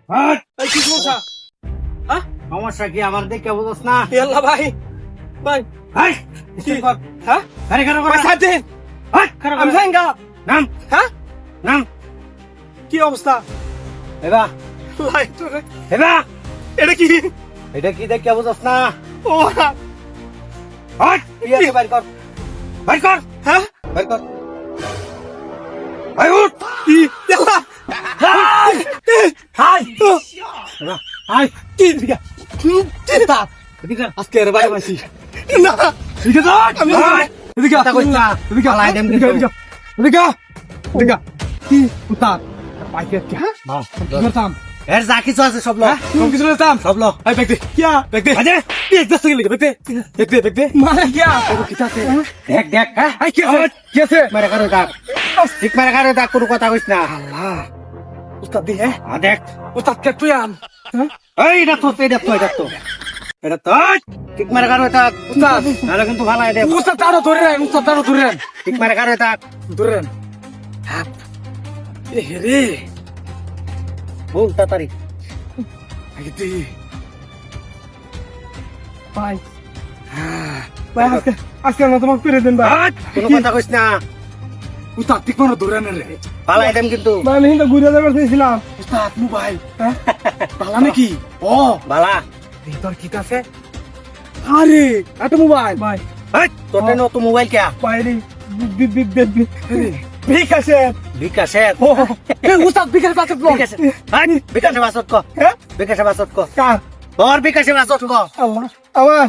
এই কি সমস্যা? হ্যাঁ? সমস্যা কি আমার দেখে বুঝছ না? ইয়াল্লা ভাই ভাই হাই কি? হ্যাঁ? গাড়ি খারাপ ভাই সাথ দেন। হাই খারাপ আমি যাইঙ্গা। নাম হ্যাঁ? নাম কি অবস্থা? এবা ভাই তোরে এবা এটা কি? এটা কি দেখে বুঝছ না? ও হাই কি আছে বাইর কর বাইর কর হ্যাঁ? বাইর কর হাই উঠ কি? ইয়াল্লা। হাই হাই হাই কি দিগা? চিন্তা এদিকে আজকে এর বাইরে আছি। না এদিকে তো আমি এদিকে কথা কইছ না এদিকে পালাই দেম কিন্তু এদিকে এদিকে কি উতার পাইকে কি হ্যাঁ কি করতাম এর যা কিছু আছে সব ল হ্যাঁ কোন কিছু করতাম সব ল এই দেখতে কি দেখতে আরে কি একদম সঙ্গে লিখে দেখতে মানে কি আর কি আছে দেখ দেখ হ্যাঁ এই কি আছে মারে কারো ডাক ঠিক মারে কারো ডাক কোনো কথা কইছ না আল্লাহ উস্তাদ দি হ্যাঁ দেখ উস্তাদ কে তুই আন হ্যাঁ এই দেখো এটা তো ঠিক মারে কারো ডাক উস্তাদ নালে কিন্তু ভালাই দে উস্তাদ তারও ধরে রাখ উস্তাদ তারও ধরে রাখ ঠিক মারে কারো ডাক ধরে রাখ হ্যাঁ এ রে বল তাড়াতাড়ি আগে দি ভাই হ্যাঁ ভাই আজকে না তোমাকে ফিরে দেন ভাই কোনো কথা কইছ না উস্তাদ ঠিক মনে ধরে আনে রে ভালাই দেম কিন্তু ভাই আমি তো ঘুরে যাবার চেয়েছিলাম উস্তাদ মোবাইল হ্যাঁ ভালো নাকি ও ভালা ভিতর কি আছে আরে এত মোবাইল ভাই এই তোর নতুন মোবাইল কে বাইরে বিকাশে বিকাশের ও উস্তাদ বিকাশ আছে ব্লগ বিকাশে হাই বিকাশে বাসত কো হ্যাঁ বিকাশে বাসত কো কার তোর বিকাশে বাসত কো আল্লাহ আমার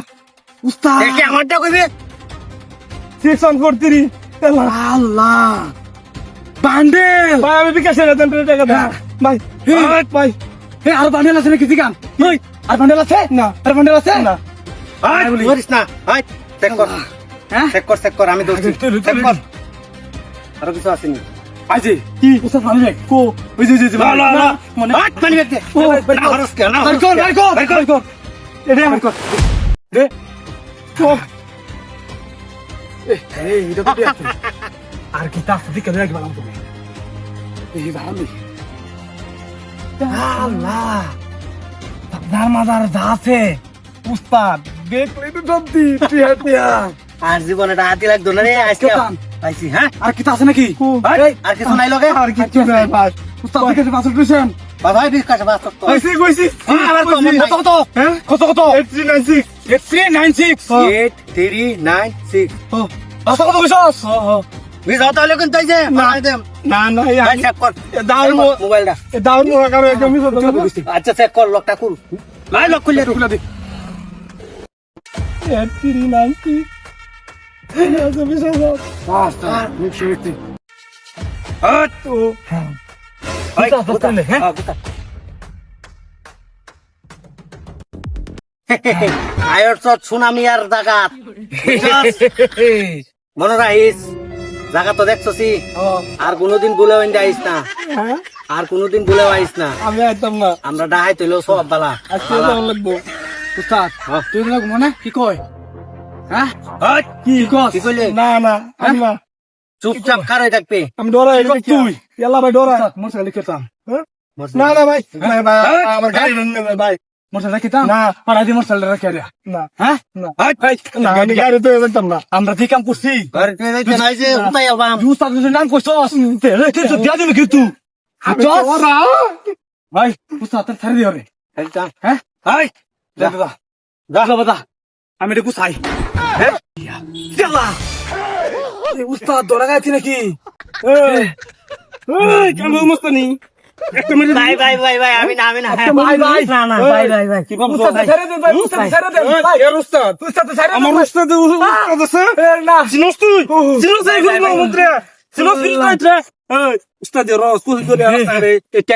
উস্তাদ দেখে আমারটা কইবে 643 আল্লাহ বান্ডেল ভাই আমি বিকাশে দেন টাকা দাও ভাই ভাই এ আর বান্ডেল আছে নাকি দিগান ওই আর বান্ডেল আছে না আর বান্ডেল আছে না হাই বলিস না হাই চেক কর হ্যাঁ চেক কর আমি দোস্ত চেক কর আর কিছু আসেনি আইছে কি উস্তাদ মানি রে কো ওই যে মানে হাট মানি বেতে ও না হরস কে না বাই কর এটা বাই কর দে ও এই এটা তো আছে আর কি তা দিকে রাখ বালাম তুমি এই ভালো আল্লাহ আপনার মাদার যা আছে উস্তাদ দেখলে তো জলদি টিয়া আর জীবনে এটা হাতি লাগতো না রে আজকে কেতান? পাইছি হ্যাঁ আর কি তা আছে নাকি আর কিছু নাই লগে আর কিছু নাই বাস উস্তাদ দিকে পাঁচ টুইশন বাবাই বিকাশে বাসত কো কইছি কইছি আবার কত কত হ্যাঁ কত 8396 8396 ও কত কত কইছস বিজাও তাহলে কিন্তু এই যে মারাই দেম না না ভাই চেক কর দাও মোবাইলটা দাও নো কারো একদম মিস হতো আচ্ছা চেক কর লকটা খুল ভাই লক খুলে দে খুলে দে 8396 আচ্ছা মিস হতো বাস্তা নিশ্চয়ই হট ও ভাই বুঝা, বুঝা, হ্যাঁ? আয়র চট সুনামি আর জাগাত মনে রাখিস জাগা তো দেখছসি আর কোনোদিন ভুলেও ইন্ডা আইস না হ্যাঁ আর কোনোদিন ভুলেও আইস না আমি আইতাম না আমরা ডাহাই তৈলেও সব বালা আজকে যাওয়া লাগবো উস্তাদ তুই লোক মনে কি কয় হ্যাঁ হট কি কস কি কইলে? না না আমি না চুপচাপ কারই থাকবে আমি ডরাই তুই ইয়াল্লা ভাই ডরাই মোটরসাইকেল লিখতাম না না ভাই ভাই ভাই আমার গাড়ি নেই ভাই মোটরসাইকেল লিখতাম না পাড়া দিয়ে মোটরসাইকেল রেখে রে না হ্যাঁ না ভাই না আমি গাড়ি তো যেতাম না আমরা যে কাম করছি ঘরে তুই যাইতে নাই যে উতাই আলবাম উস্তাদ যদি নাম কইছস রে তুই দিয়া দিবি কি তুই ভাই উস্তাদ তার ছাড়ি দিও রে হ্যাঁ হাই যা দাদা যা দাদা আমি এটা গুছাই হ্যাঁ ইয়াল্লা উস্তাদ দৌড়া গেছি নাকি কেমন মস্তানি একটা মিনিট ভাই ভাই ভাই ভাই আমি না ভাই ভাই না না ভাই ভাই ভাই কি বলছো উস্তাদ ভাই ছেড়ে দেন ভাই উস্তাদ ছেড়ে দেন ভাই এর উস্তাদ উস্তাদ ছেড়ে দেন আমার উস্তাদ আছে না চিনোস তুই চিনোস এই গুলো মন্ত্রে চিনোস কি কইছে উস্তাদ রস তুই করে আরে এটা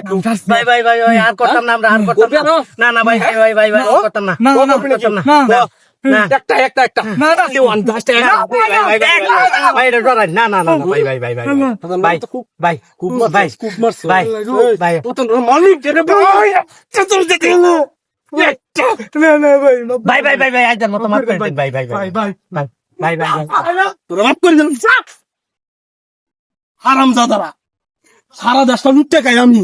ভাই ভাই ভাই ভাই আর করতাম না আমরা আর করতাম না না ভাই ভাই ভাই ভাই ভাই আর করতাম না না না করতাম না না একটা না না ওয়ান জাস্ট ভাই এটা ডরাই না না না ভাই ভাই ভাই ভাই ভাই ভাই খুব ভাই খুব মারছ ভাই ভাই পতন মালিক জেনে ভাই চল যেতে না না ভাই ভাই ভাই ভাই ভাই আইদার মত মার করে ভাই ভাই ভাই ভাই ভাই ভাই ভাই তোরা মাফ করে দিলাম হারাম জাদারা সারা দেশটা লুটতে খাই আমি